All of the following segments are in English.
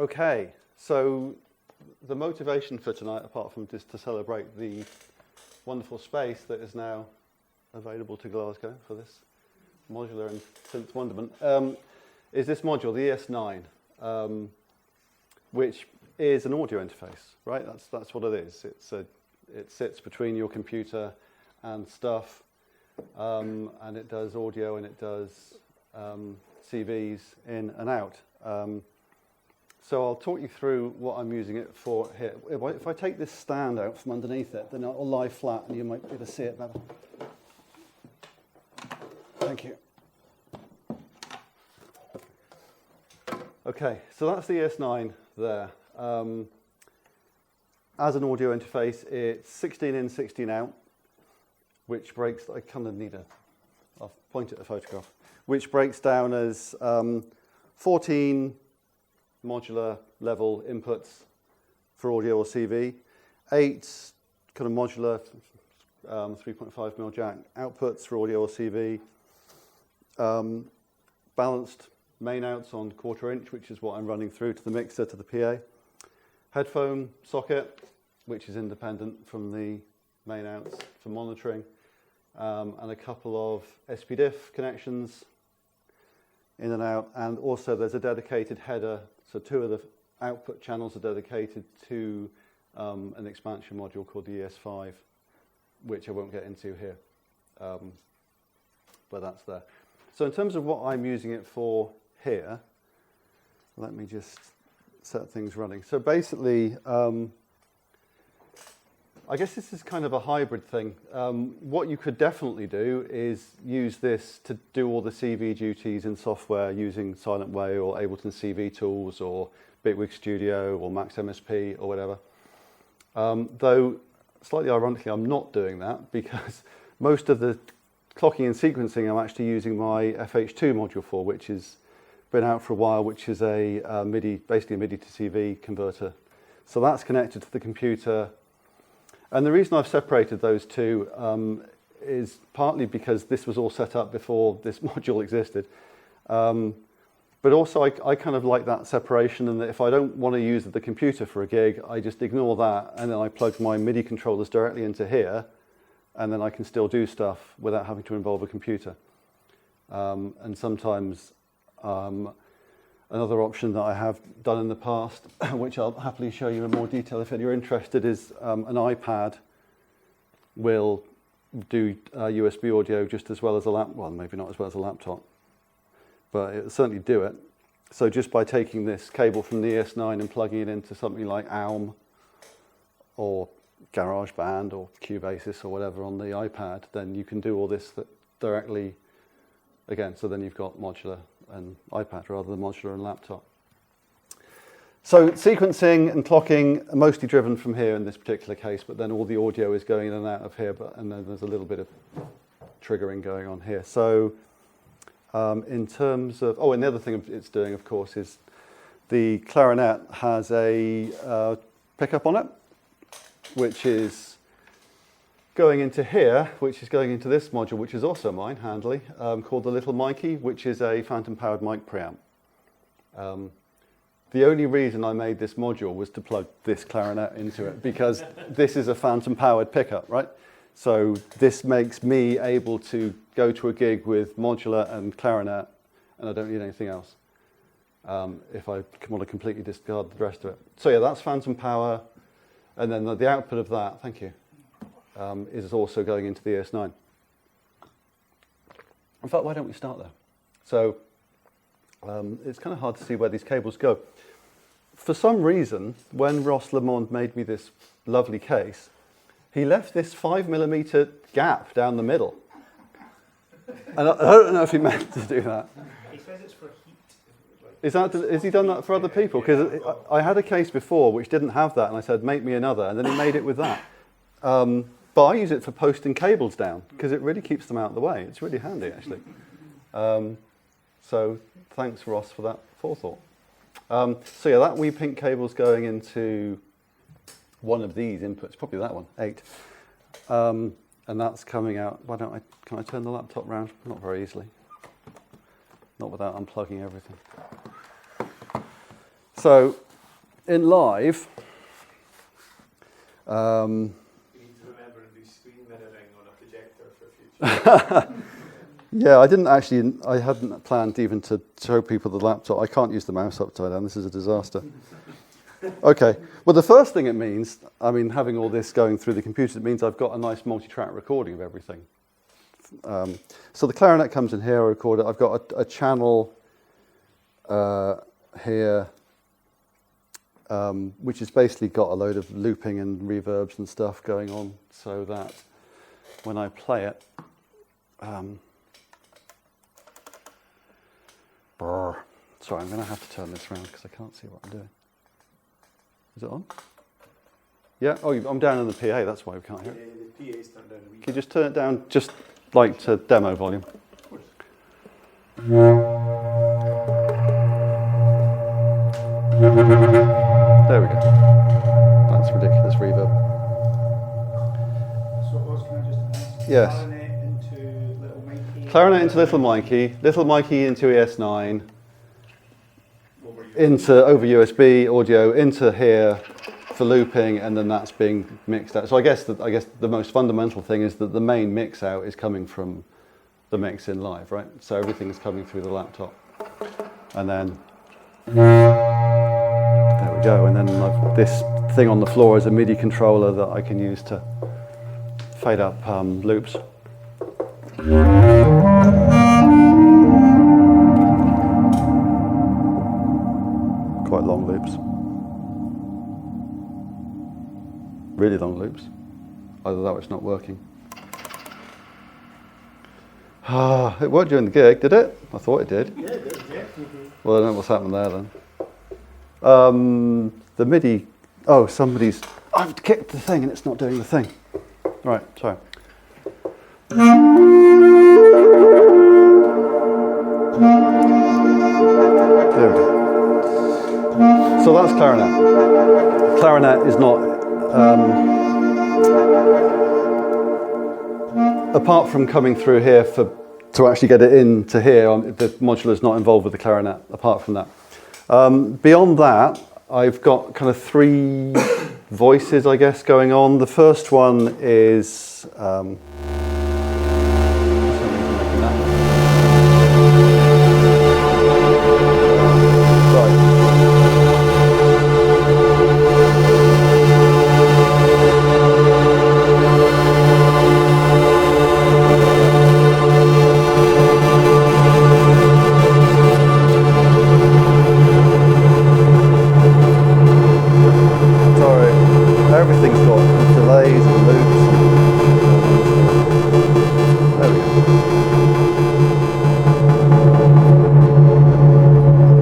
Okay, so the motivation for tonight, apart from just to celebrate the wonderful space that is now available to Glasgow for this modular and synth wonderment, is this module, the ES-9, which is an audio interface, right? That's what it is. It sits between your computer and stuff, and it does audio and it does CVs in and out. So I'll talk you through what I'm using it for here. If I take this stand out from underneath it, then it'll lie flat and you might be able to see it better. Thank you. Okay, so that's the ES-9 there. As an audio interface, it's 16 in, 16 out, which breaks, I kind of need I'll point at the photograph, which breaks down as 14 modular level inputs for audio or CV, 8 kind of modular 3.5mm jack outputs for audio or CV, balanced main outs on 1/4 inch, which is what I'm running through to the mixer to the PA, headphone socket, which is independent from the main outs for monitoring, and a couple of SPDIF connections in and out, and also there's a dedicated header, so 2 of the output channels are dedicated to an expansion module called the ES-5, which I won't get into here, but that's there. So in terms of what I'm using it for here, let me just set things running. So basically, I guess this is kind of a hybrid thing. What you could definitely do is use this to do all the CV duties in software using Silent Way or Ableton CV tools or Bitwig Studio or Max MSP or whatever. Though, slightly ironically, I'm not doing that because most of the clocking and sequencing I'm actually using my FH2 module for, which has been out for a while, which is a MIDI, basically a MIDI to CV converter. So that's connected to the computer. And the reason I've separated those two is partly because this was all set up before this module existed. But also I kind of like that separation, and that if I don't want to use the computer for a gig, I just ignore that and then I plug my MIDI controllers directly into here, and then I can still do stuff without having to involve a computer. And sometimes another option that I have done in the past, which I'll happily show you in more detail if you're interested, is an iPad will do USB audio just as well as a laptop. Well, maybe not as well as a laptop, but it'll certainly do it. So just by taking this cable from the ES-9 and plugging it into something like Alm or GarageBand or Cubasis or whatever on the iPad, then you can do all this directly again. So then you've got modular and iPad rather than modular and laptop. So sequencing and clocking are mostly driven from here in this particular case, but then all the audio is going in and out of here, and then there's a little bit of triggering going on here. So in terms of, and the other thing it's doing, of course, is the clarinet has a pickup on it, which is going into here, which is going into this module, which is also mine, handily, called the Little Mikey, which is a phantom-powered mic preamp. The only reason I made this module was to plug this clarinet into it, because this is a phantom-powered pickup, right? So this makes me able to go to a gig with modular and clarinet, and I don't need anything else if I want to completely discard the rest of it. So yeah, that's phantom power, and then the output of that, thank you, is also going into the ES-9. In fact, why don't we start there? So it's kind of hard to see where these cables go. For some reason, when Ross Lamond made me this lovely case, he left this 5mm gap down the middle. And I don't know if he meant to do that. He says it's for heat. Is he done that for other people? Because I had a case before which didn't have that, and I said, make me another, and then he made it with that. But I use it for posting cables down, because it really keeps them out of the way. It's really handy, actually. So thanks, Ross, for that forethought. So yeah, that wee pink cable's going into one of these inputs, probably that one, 8. And that's coming out. Can I turn the laptop round? Not very easily. Not without unplugging everything. So in live, You need to remember and do screen mirroring on a projector for future. yeah, I hadn't planned even to show people the laptop. I can't use the mouse upside down. This is a disaster. Okay, well, the first thing it means, I mean, having all this going through the computer, it means I've got a nice multi-track recording of everything. So the clarinet comes in here, I record it. I've got a channel here, which has basically got a load of looping and reverbs and stuff going on, so that when I play it, sorry, I'm going to have to turn this around because I can't see what I'm doing. Is it on? Yeah? Oh, I'm down in the PA, that's why we can't hear it. The PA's turned down a wee Can you just turn it down, just like to demo volume? Of course. There we go. That's ridiculous reverb. So, Oz, can I just ask? Yes. Clarinet into Little Mikey. Clarinet into Little Mikey into ES-9, into over USB audio into here for looping, and then that's being mixed out. So I guess the most fundamental thing is that the main mix out is coming from the mix in live, right? So everything's coming through the laptop, and then there we go. And then I've this thing on the floor is a MIDI controller that I can use to fade up loops. Quite long loops. Really long loops. Either that or it's not working. It worked during the gig, did it? I thought it did. Yeah, it did, yeah. Well, I don't know what's happened there then. The MIDI, oh, I've kicked the thing and it's not doing the thing. Right, sorry. There we go. So that's clarinet. Clarinet is not, apart from coming through here to actually get it into here, the modular is not involved with the clarinet, apart from that. Beyond that, I've got kind of three voices, I guess, going on. The first one is, everything's got delays and loops. There we go.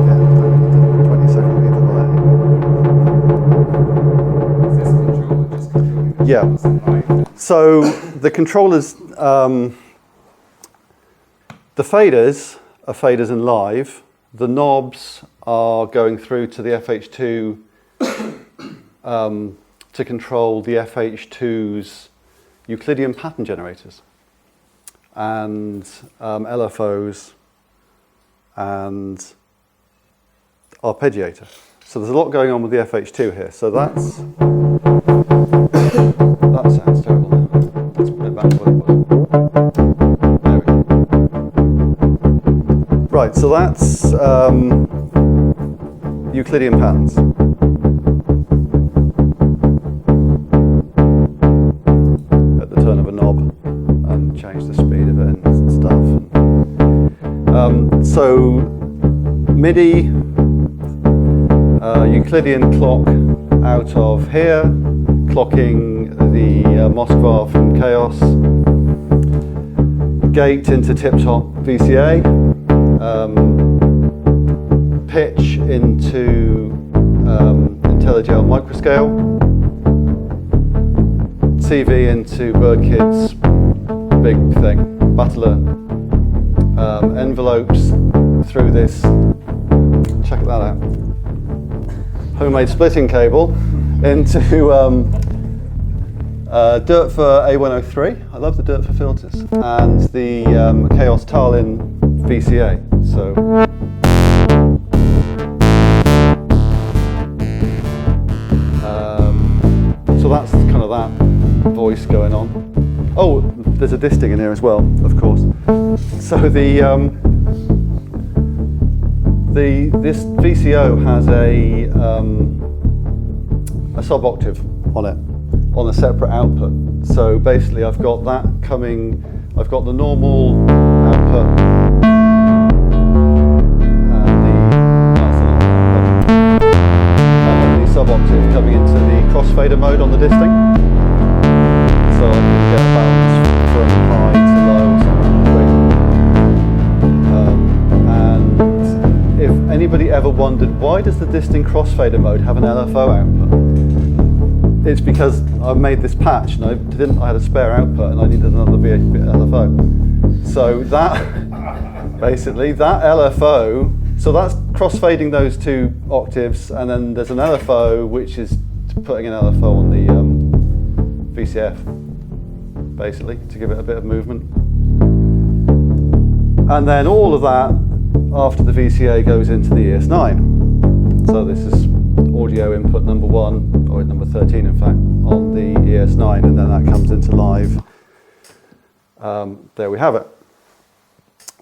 Again, 20-second delay. Is this controller just controlling the Yeah. channels in live? So the controllers, the faders are faders in live. The knobs are going through to the FH2 to control the FH2's Euclidean pattern generators and LFOs and arpeggiator. So there's a lot going on with the FH2 here. So that sounds terrible now. Let's put it back to what it was. There we go. Right, so that's Euclidean patterns. At the turn of a knob and change the speed of it and stuff. So MIDI, Euclidean clock out of here, clocking the Moskva from Chaos, gate into tip-top VCA, pitch into IntelliGel microscale, CV into Birdkid's big thing, Battler, envelopes through this, check that out, homemade splitting cable into Dirt for A103, I love the Dirt for filters, and the Chaos Talin VCA. So voice going on. Oh, there's a disting in here as well, of course. So this VCO has a sub-octave on it, on a separate output. So basically I've got that coming, I've got the normal output and then the sub-octave coming into the crossfader mode on the disting. So I can get a balance from high to low or something. And if anybody ever wondered, why does the disting crossfader mode have an LFO output? It's because I made this patch and I had a spare output and I needed another LFO. So that, basically, that LFO, so that's crossfading those two octaves, and then there's an LFO which is putting an LFO on the VCF, basically, to give it a bit of movement. And then all of that, after the VCA, goes into the ES-9. So this is audio input number 1, or number 13 in fact, on the ES-9, and then that comes into live. There we have it.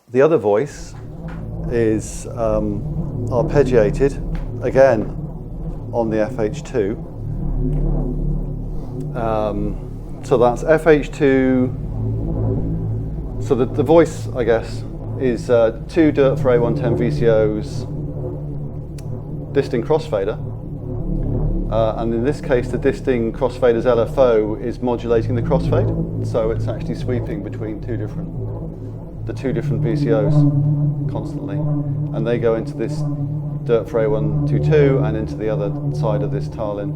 The other voice is arpeggiated, again, on the FH2. So that's FH2, so the voice, I guess, is 2 dirt for A110 VCOs, disting crossfader, and in this case the disting crossfader's LFO is modulating the crossfade, so it's actually sweeping between the two different VCOs constantly, and they go into this dirt for A122 and into the other side of this Tarlin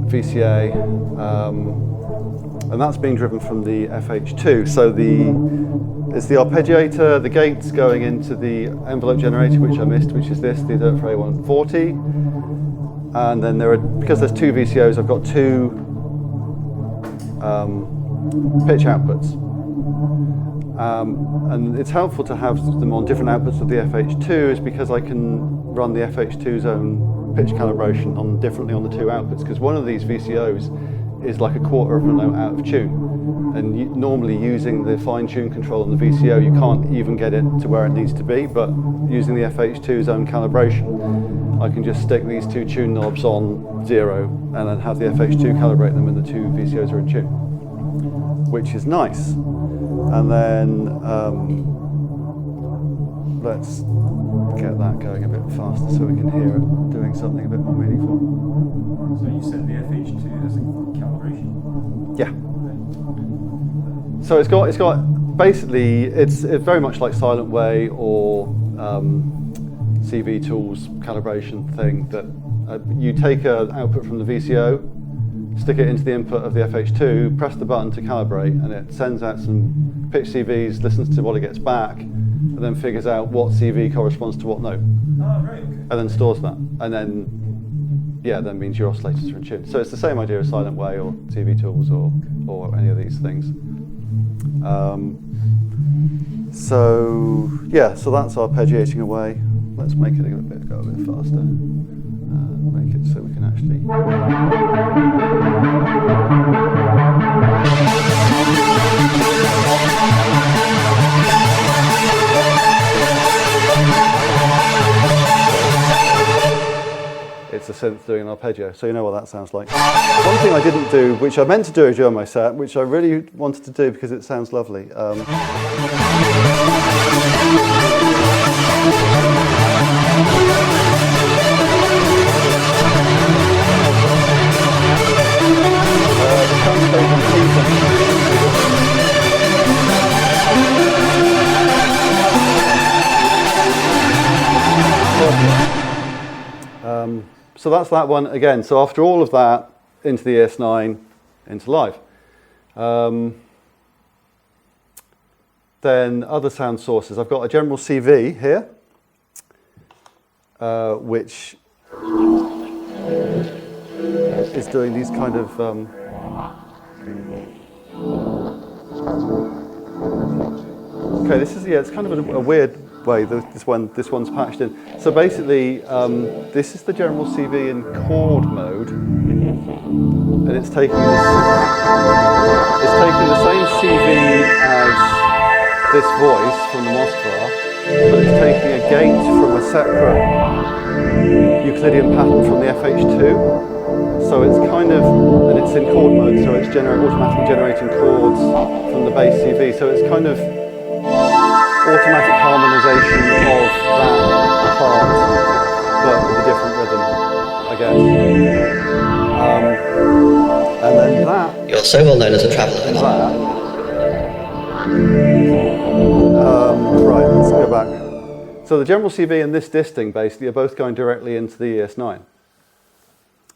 VCA, and that's being driven from the FH2. So it's the arpeggiator, the gates going into the envelope generator, which I missed, which is this, the dirt for A140. And then because there's two VCOs, I've got two pitch outputs. And it's helpful to have them on different outputs of the FH2 is because I can run the FH2's own pitch calibration differently on the two outputs, because one of these VCOs is like a quarter of a note out of tune. And normally using the fine tune control on the VCO, you can't even get it to where it needs to be, but using the FH2's own calibration, I can just stick these two tune knobs on 0 and then have the FH2 calibrate them and the two VCOs are in tune, which is nice. And then let's get that going a bit faster so we can hear it doing something a bit more meaningful. So you said the FH2 has a calibration? Yeah. So it's got basically, it's very much like Silent Way or CV Tools calibration thing, that you take an output from the VCO, stick it into the input of the FH2, press the button to calibrate, and it sends out some pitch CVs, listens to what it gets back, and then figures out what CV corresponds to what note. Oh, right, okay. And then stores that. And then, yeah, that means your oscillators are in tune. So it's the same idea as Silent Way or CV Tools or any of these things. So, yeah, so that's arpeggiating away. Let's make it go a bit faster. Make it so we can actually... It's a synth doing an arpeggio, so you know what that sounds like. One thing I didn't do, which I meant to do during my set, which I really wanted to do because it sounds lovely. So that's that one again. So after all of that, into the ES-9, into live. Then other sound sources. I've got a general CV here, which is doing these kind of okay, this is, yeah, it's kind of a weird Wait, this one's patched in. So basically, this is the general CV in chord mode, and it's taking the same CV as this voice from the Moskva, but it's taking a gate from a separate Euclidean pattern from the FH2. So it's kind of, and it's in chord mode, so it's automatically generating chords from the bass CV. So it's kind of automatic harmonization of that part, but with a different rhythm, I guess. And then that. You're so well known as a traveller. And that. Right, let's go back. So the general CV and this disting basically are both going directly into the ES-9.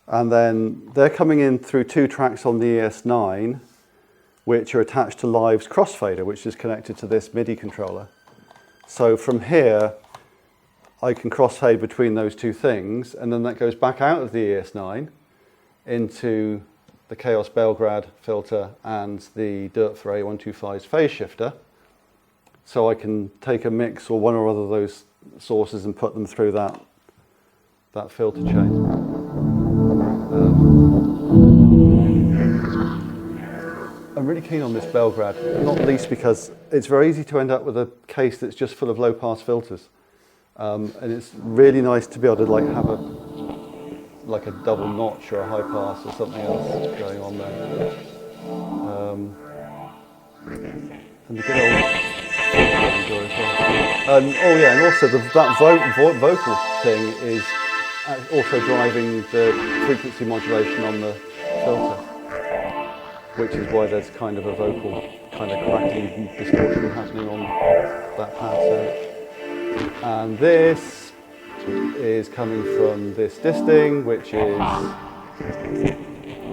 And then they're coming in through 2 tracks on the ES-9, which are attached to Live's Crossfader, which is connected to this MIDI controller. So from here, I can crossfade between those 2 things, and then that goes back out of the ES-9 into the Chaos Belgrade filter and the Dirt for A125's phase shifter. So I can take a mix or one or other of those sources and put them through that filter chain. I'm really keen on this Belgrade, not least because it's very easy to end up with a case that's just full of low-pass filters, and it's really nice to be able to have a double notch or a high pass or something else going on there. And the good old enjoy as well. Oh yeah, and also that vocal thing is also driving the frequency modulation on the filter, which is why there's kind of a vocal kind of crackling distortion happening on that pad sound. And this is coming from this disting, which is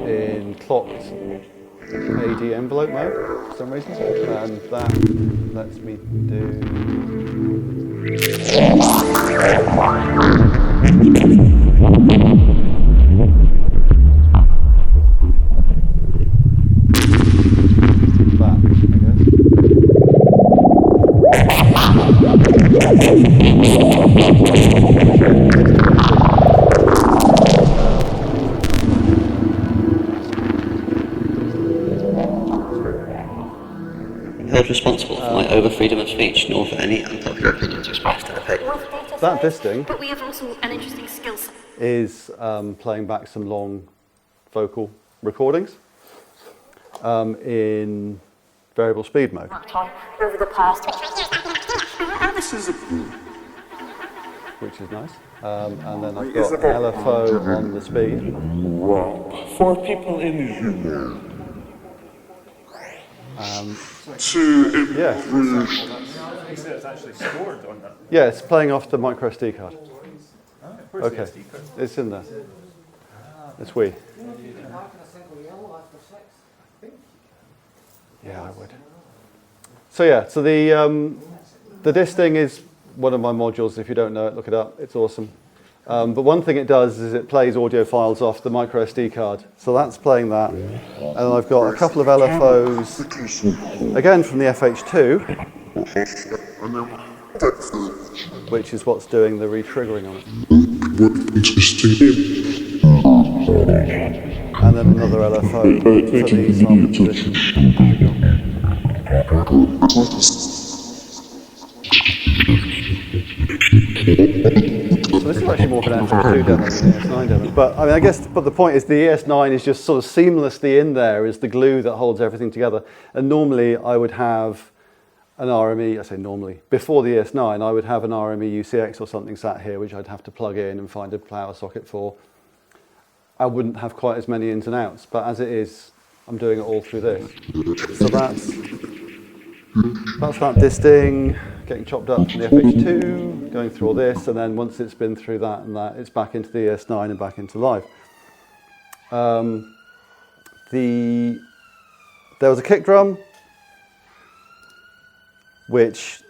in clocked AD envelope mode for some reason, and that lets me do Held responsible for my over freedom of speech, nor for any unpopular opinions expressed in the paper. That disting, but we have also an interesting skill set, is playing back some long vocal recordings in variable speed mode. over the past. Which is nice. And then I've got LFO on the speed. 4 people in humor. Yeah. It's actually scored on that. Yeah, it's playing off the micro SD card. Okay, it's in there. It's we. Yeah, I would. So yeah, so the disting is one of my modules. If you don't know it, look it up. It's awesome. But one thing it does is it plays audio files off the micro SD card. So that's playing that. And I've got a couple of LFOs, again from the FH2, which is what's doing the re-triggering on it. And then another LFO for the sample position. So this is actually more of an FH2 demo than the ES-9 demo. But I mean, I guess, but the point is the ES-9 is just sort of seamlessly in there, is the glue that holds everything together. And normally I would have an RME, I say normally, before the ES-9 I would have an RME UCX or something sat here, which I'd have to plug in and find a power socket for. I wouldn't have quite as many ins and outs, but as it is, I'm doing it all through this. So that's that disting, getting chopped up from the FH2, going through all this, and then once it's been through that and that, it's back into the ES-9 and back into Live. There was a kick drum, which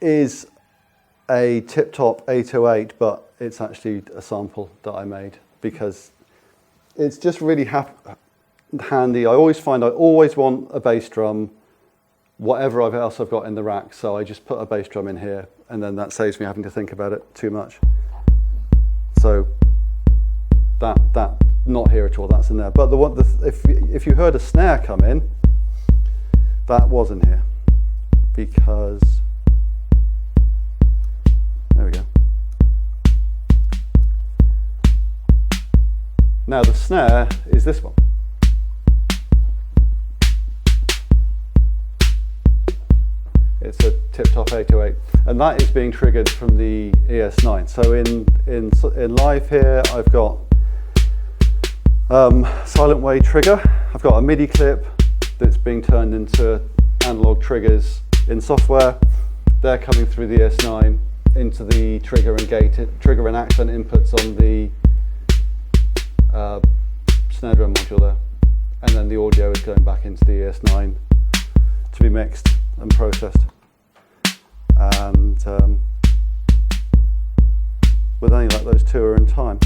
is a tip-top 808, but it's actually a sample that I made because it's just really handy. I always find I always want a bass drum whatever else I've got in the rack. So I just put a bass drum in here, and then that saves me having to think about it too much. So that not here at all, that's in there. But if you heard a snare come in, that was in here, because there we go. Now the snare is this one. It's a tip-top 808, and that is being triggered from the ES-9. So in live here, I've got silent wave trigger. I've got a MIDI clip that's being turned into analog triggers in software. They're coming through the ES-9 into the trigger and trigger and accent inputs on the snare drum module there, and then the audio is going back into the ES-9 to be mixed and processed. And with only like those two are in time.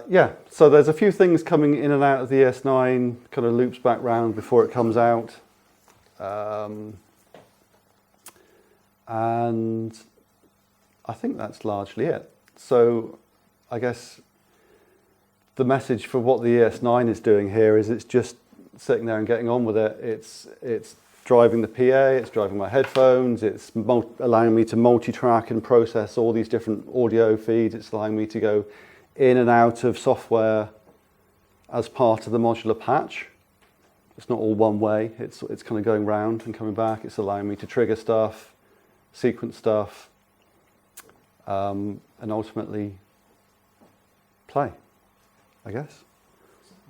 Yeah, so there's a few things coming in and out of the ES-9, kind of loops back round before it comes out. And I think that's largely it. So I guess the message for what the ES-9 is doing here is it's just sitting there and getting on with it. It's driving the PA, it's driving my headphones, it's allowing me to multi-track and process all these different audio feeds. It's allowing me to go in and out of software as part of the modular patch. It's not all one way, it's kind of going round and coming back. It's allowing me to trigger stuff, sequence stuff, and ultimately play, I guess.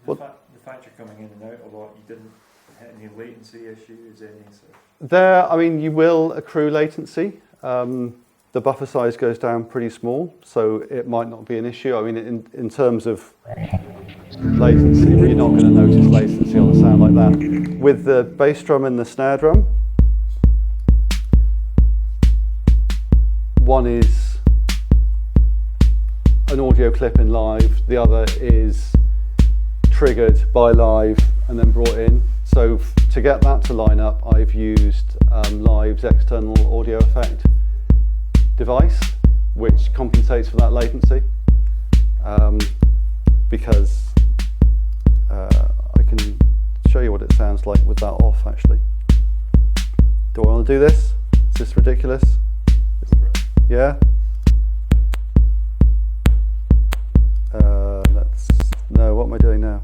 The fact you're coming in and out a lot, you didn't hit any latency issues, any sort of... There, I mean, you will accrue latency. The buffer size goes down pretty small, so it might not be an issue. I mean, in terms of latency, you're not going to notice latency on a sound like that. With the bass drum and the snare drum, one is an audio clip in live, the other is triggered by live and then brought in. So to get that to line up, I've used Live's external audio effect device, which compensates for that latency, because I can show you what it sounds like with that off, actually. Do I want to do this? Is this ridiculous? Yeah? No, what am I doing now?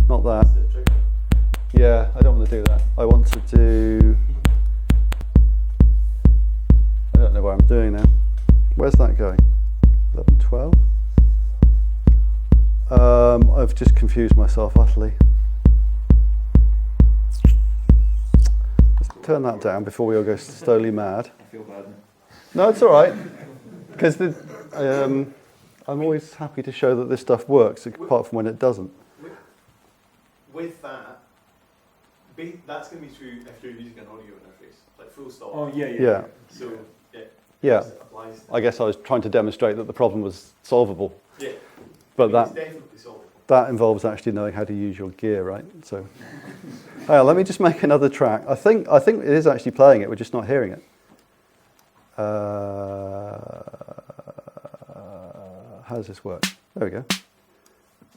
Not that. Yeah, I don't want to do that. I want to do... I don't know what I'm doing now. Where's that going? 11, 12? I've just confused myself utterly. Let's turn that down before we all go slowly mad. I feel bad. No, it's all right. Because I'm always happy to show that this stuff works, apart from when it doesn't. With that, that's going to be true if you're using an audio interface, like full stop. Oh, yeah. Yeah. So, Yeah. it applies to I guess I was trying to demonstrate that the problem was solvable. Yeah. But it's that definitely solvable. that involves actually knowing how to use your gear, right? So, let me just make another track. I think it is actually playing it. We're just not hearing it. How does this work? There we go.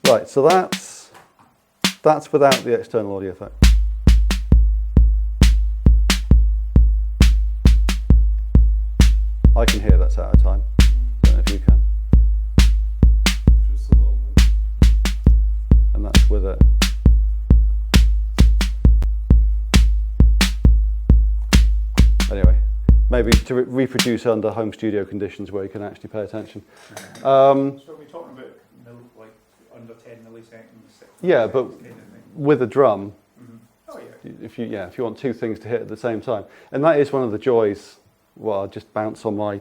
Right, so that's without the external audio effect. I can hear that's out of time. Don't know if you can. Just a little bit. And that's with it. Anyway, maybe to reproduce under home studio conditions where you can actually pay attention. So are we talking about like under 10 milliseconds? Yeah, but with a drum, Oh, yeah. if you want two things to hit at the same time, and that is one of the joys. Well, I'll just bounce on my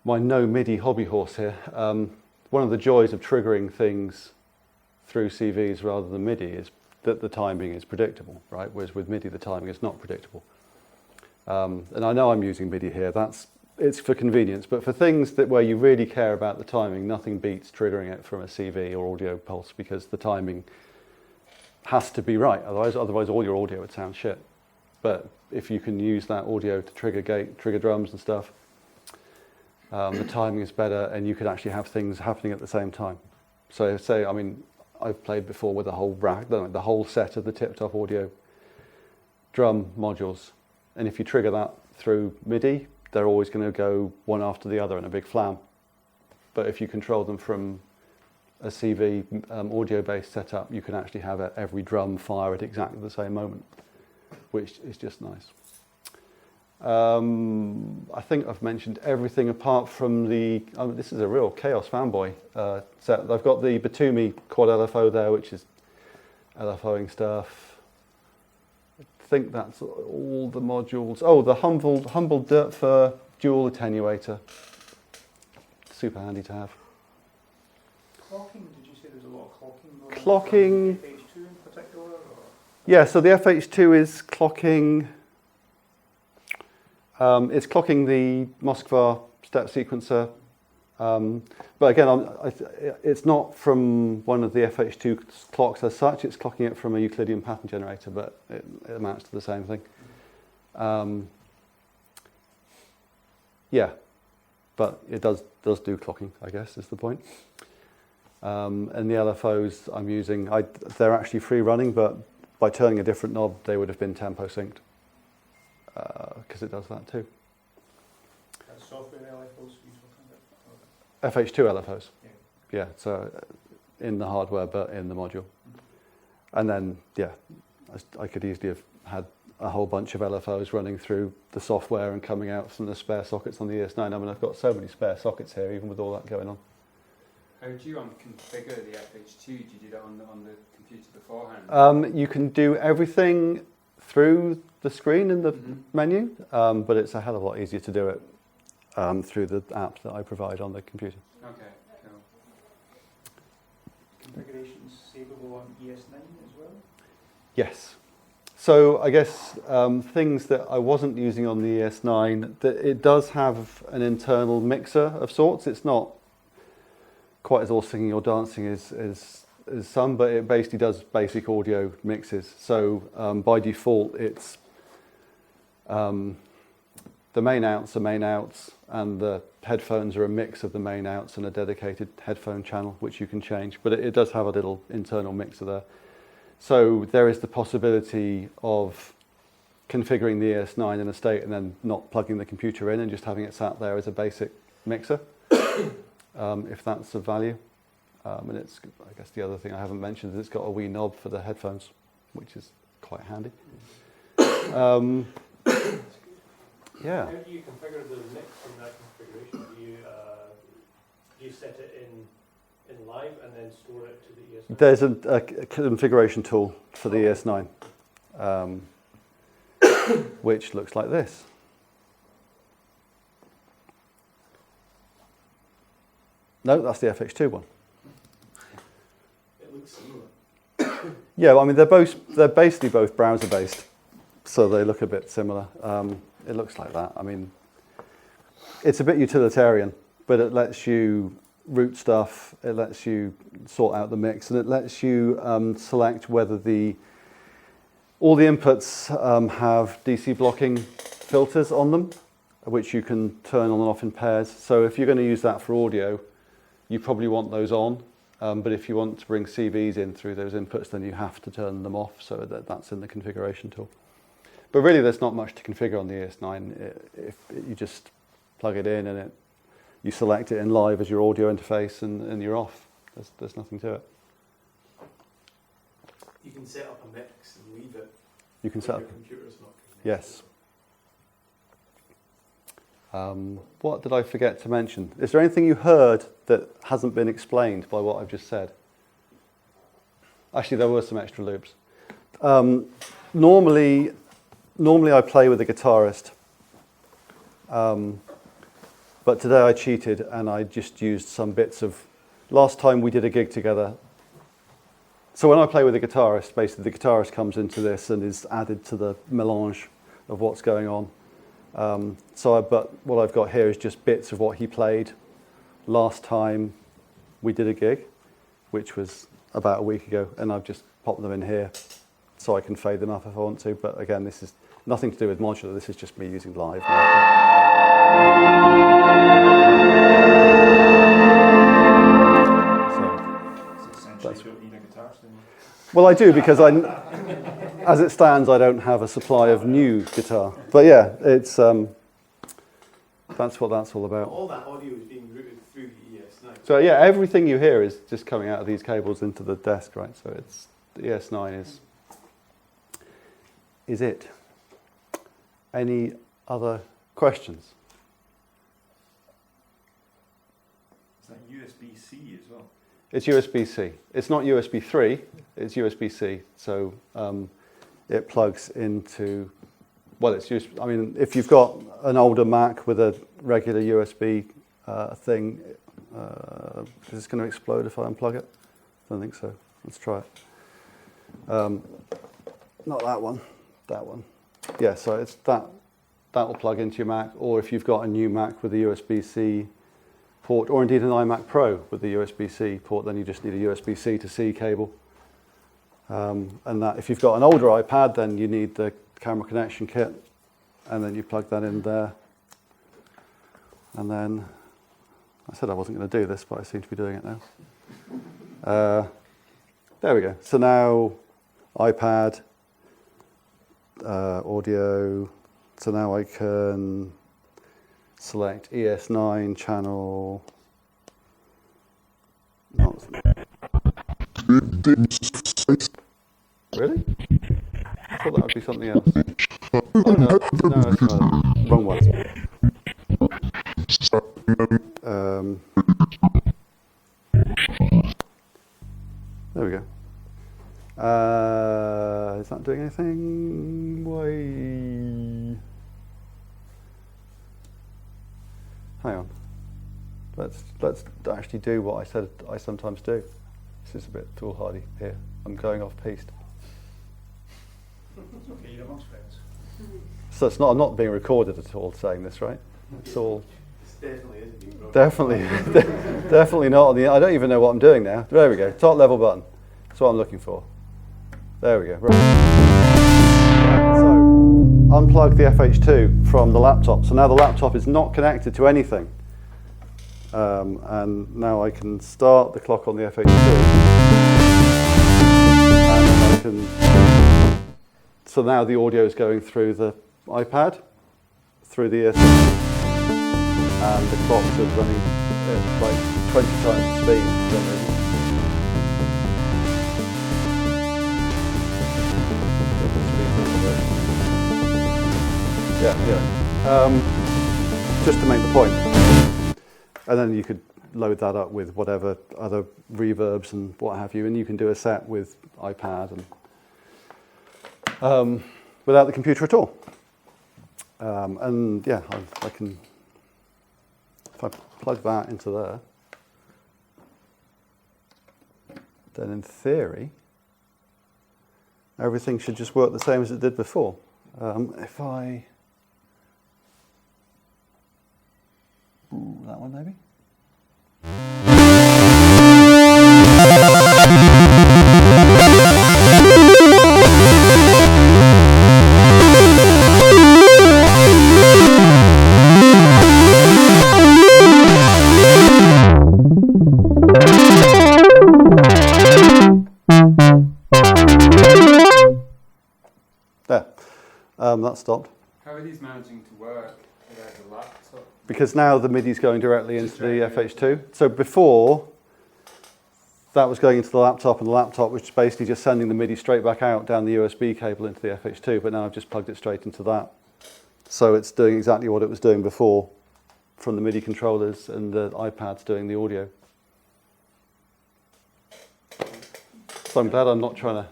my no MIDI hobby horse here. One of the joys of triggering things through CVs rather than MIDI is that the timing is predictable, right? Whereas with MIDI, the timing is not predictable. And I know I'm using MIDI here. That's it's for convenience, but for things that where you really care about the timing, nothing beats triggering it from a CV or audio pulse, because the timing has to be right. Otherwise all your audio would sound shit. But if you can use that audio to trigger drums and stuff, the timing is better, and you could actually have things happening at the same time. So say, I mean, I've played before with a whole rack, the whole set of the tip-top audio drum modules, and if you trigger that through MIDI, they're always going to go one after the other in a big flam. But if you control them from a CV audio-based setup, you can actually have every drum fire at exactly the same moment, which is just nice. I think I've mentioned everything apart from the, this is a real Chaos fanboy set. I've got the Batumi quad LFO there, which is LFOing stuff. I think that's all the modules. Oh, the Humble Dirt Fur dual attenuator. Super handy to have. Clocking, did you say there's a lot of clocking going Clocking. on? FH2 in particular? Or? Yeah, so the FH2 is clocking. It's clocking the Moskva step sequencer. But again, it's not from one of the FH2 clocks as such, it's clocking it from a Euclidean pattern generator, but it amounts to the same thing. Yeah, but it does do clocking, I guess, is the point. And the LFOs I'm using, they're actually free running, but by turning a different knob, they would have been tempo synced, because it does that too. That's software LFOs you're talking about? FH2 LFOs. Yeah. Yeah, so in the hardware, but in the module. And then, yeah, I could easily have had a whole bunch of LFOs running through the software and coming out from the spare sockets on the ES-9. I mean, I've got so many spare sockets here, even with all that going on. How do you configure the FH2? Do you do that on the computer beforehand? You can do everything through the screen in the menu, but it's a hell of a lot easier to do it through the app that I provide on the computer. Okay, cool. Configurations savable on ES-9 as well? Yes. So I guess things that I wasn't using on the ES-9, that it does have an internal mixer of sorts. It's not quite as all singing or dancing as some, but it basically does basic audio mixes. So by default, it's the main outs are main outs, and the headphones are a mix of the main outs and a dedicated headphone channel, which you can change. But it does have a little internal mixer there. So there is the possibility of configuring the ES-9 in a state and then not plugging the computer in and just having it sat there as a basic mixer, if that's of value. And it's, I guess the other thing I haven't mentioned is it's got a wee knob for the headphones, which is quite handy. Yeah. How do you configure the mix in that configuration? Do you set it in live and then store it to the ES-9? There's a configuration tool for the ES-9, which looks like this. No, that's the FX2 one. It looks similar. Yeah, I mean they're basically both browser based, so they look a bit similar. It looks like that. I mean, it's a bit utilitarian, but it lets you route stuff. It lets you sort out the mix, and it lets you select whether all the inputs have DC blocking filters on them, which you can turn on and off in pairs. So if you're going to use that for audio, you probably want those on. But if you want to bring CVs in through those inputs, then you have to turn them off, so that's in the configuration tool. But really, there's not much to configure on the ES-9. If you just plug it in and you select it in live as your audio interface, and you're off. There's nothing to it. You can set up a mix and leave it. You can set up. Your computer's not connected. Yes. What did I forget to mention? Is there anything you heard that hasn't been explained by what I've just said? Actually, there were some extra loops. Normally I play with a guitarist, but today I cheated and I just used some bits of... Last time we did a gig together. So when I play with a guitarist, basically the guitarist comes into this and is added to the melange of what's going on. But what I've got here is just bits of what he played last time we did a gig, which was about a week ago, and I've just popped them in here so I can fade them up if I want to. But again, this is nothing to do with Modular, this is just me using live. Essentially, you don't need a guitar, so Well, I do, because as it stands, I don't have a supply of new guitar. But yeah, it's that's what that's all about. All that audio is being routed through the ES-9. So yeah, everything you hear is just coming out of these cables into the desk, right? So it's the ES-9 is it. Any other questions? is that USB-C as well? It's USB-C. It's not USB 3, it's USB-C. So it plugs into, well, it's used, I mean, if you've got an older Mac with a regular USB thing, is this going to explode if I unplug it? I don't think so. Let's try it. Not that one, that one. Yeah, so it's that will plug into your Mac, or if you've got a new Mac with a USB-C port, or indeed an iMac Pro with the USB-C port, then you just need a USB-C to C cable. And that, if you've got an older iPad, then you need the camera connection kit, and then you plug that in there. And then, I said I wasn't going to do this, but I seem to be doing it now. There we go. So now, iPad, audio. So now I can select ES-9 channel. Really? I thought that would be something else. Oh, no, that's not. Wrong one. There we go. Is that doing anything? Why? Hang on. Let's actually do what I said I sometimes do. This is a bit foolhardy here. I'm going off piste. It's okay, you're amongst friends. So it's not. I'm not being recorded at all saying this, right? It's all. It definitely isn't being broadcast. Definitely not on the. I don't even know what I'm doing now. There we go. Top level button. That's what I'm looking for. There we go. Right. So unplug the FH2 from the laptop. So now the laptop is not connected to anything. And now I can start the clock on the FH2. And I can. So now the audio is going through the iPad, through the ES, and the clock is running at like 20 times the speed. Just to make the point. And then you could load that up with whatever other reverbs and what have you, and you can do a set with iPad and without the computer at all. And yeah, I can, if I plug that into there, then in theory, everything should just work the same as it did before. If I, that one maybe? There, that stopped. How are these managing to work without the laptop? Because now the MIDI is going directly into the FH2. So before, that was going into the laptop, and the laptop was basically just sending the MIDI straight back out down the USB cable into the FH2, but now I've just plugged it straight into that. So it's doing exactly what it was doing before from the MIDI controllers, and the iPad's doing the audio. So I'm glad I'm not trying to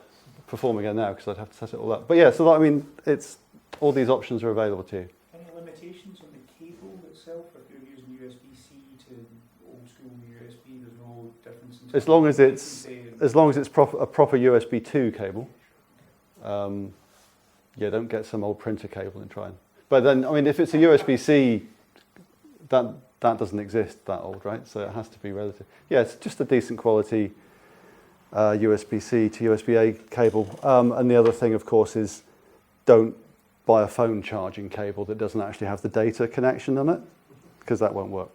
perform again now, because I'd have to set it all up. But yeah, so that, I mean, it's all these options are available to you. Any limitations on the cable itself? If you're using USB-C to old school USB, there's no difference in As long as it's a proper USB 2 cable. Yeah, don't get some old printer cable and try and But then, I mean, if it's a USB-C, that doesn't exist that old, right? So it has to be relative. Yeah, it's just a decent quality USB-C to USB-A cable. And the other thing, of course, is don't buy a phone charging cable that doesn't actually have the data connection on it, because that won't work.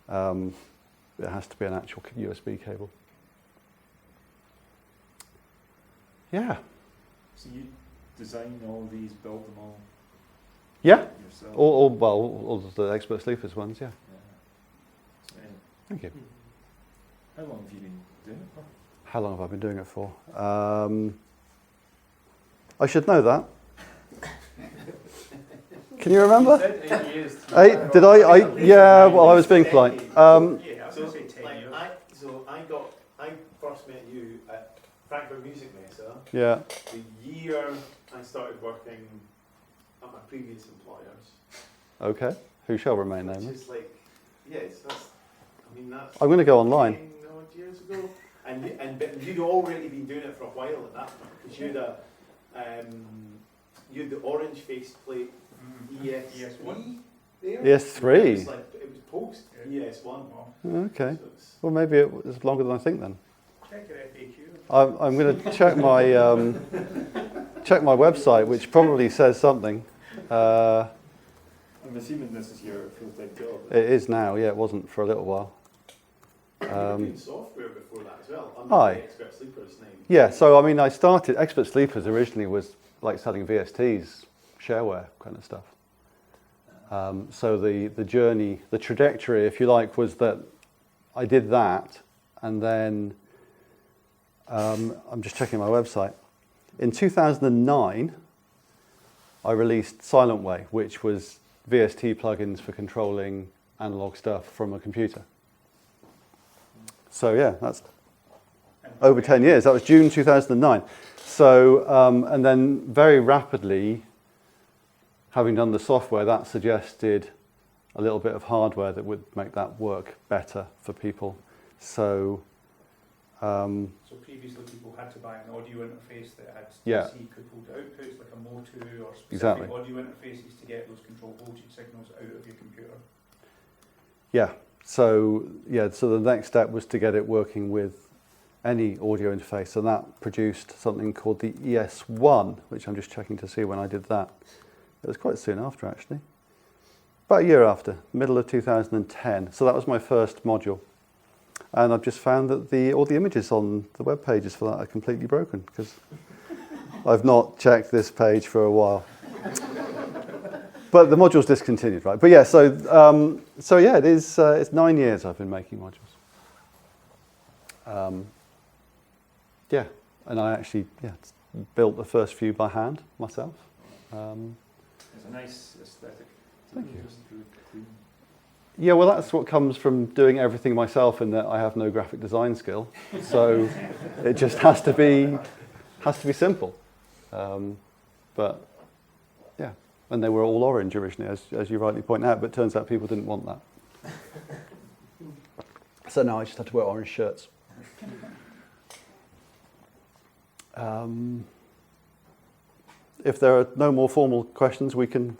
It has to be an actual USB cable. Yeah. So you design all these, build them all Yeah. yourself? All of the Expert Sleepers ones, yeah. So, Thank you. how long have you been doing it for? How long have I been doing it for? I should know that. Can you remember? You said 8 years. Did I? Yeah, well, I was being polite. Yeah, I was So, going to say 10 like, years. I first met you at Frankfurt Music Messe, Yeah. the year I started working at my previous employers. Okay. Who shall remain Which nameless? is like, yes, that's, I mean, that's I'm going to go online. 10 odd years ago. But you'd already been doing it for a while at that point, because you'd the orange faceplate ES1 there. ES3? It was post ES1. Okay. So it's, Well, maybe it was longer than I think then. Check your FAQ. I'm going to check my check my website, which probably says something. I'm assuming this is your full-time job. It is now. Yeah, it wasn't for a little while. you were doing software before that as well, under Aye. the Expert Sleepers name. Yeah. So I mean, I started Expert Sleepers originally was like selling VSTs, shareware kind of stuff. So the journey, the trajectory, if you like, was that I did that, and then I'm just checking my website. In 2009, I released Silent Way, which was VST plugins for controlling analog stuff from a computer. So yeah, that's over 10 years. That was June 2009. So, and then very rapidly, having done the software, that suggested a little bit of hardware that would make that work better for people. So, So previously people had to buy an audio interface that had Yeah. DC coupled outputs like a Motu or specific Exactly. audio interfaces to get those control voltage signals out of your computer. yeah. So the next step was to get it working with any audio interface, and that produced something called the ES-1, which I'm just checking to see when I did that. It was quite soon after, actually. About a year after, middle of 2010. So that was my first module. And I've just found that all the images on the web pages for that are completely broken, because I've not checked this page for a while. But the module's discontinued, right? But yeah, so yeah, it is. It's 9 years I've been making modules. Yeah, and I actually built the first few by hand myself. It's a nice aesthetic. Thank you. Just really clean. Yeah, well, that's what comes from doing everything myself, in that I have no graphic design skill. So it just has to be simple. But yeah, and they were all orange originally, as you rightly point out. But it turns out people didn't want that. So now I just have to wear orange shirts. If there are no more formal questions, we can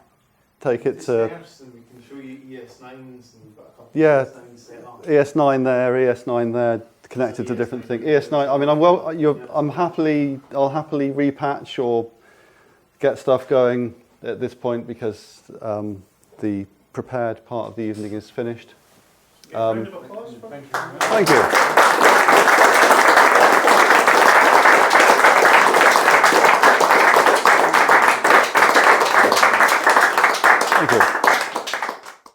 take it to. And we can show you ES9s, and we've got a couple Yeah. of ES9s set up. ES9 there, ES9 there, connected to different things. ES9. I mean, I'll happily repatch or get stuff going at this point, because the prepared part of the evening is finished. Round of applause for Thank you very much. Thank you. Thank you.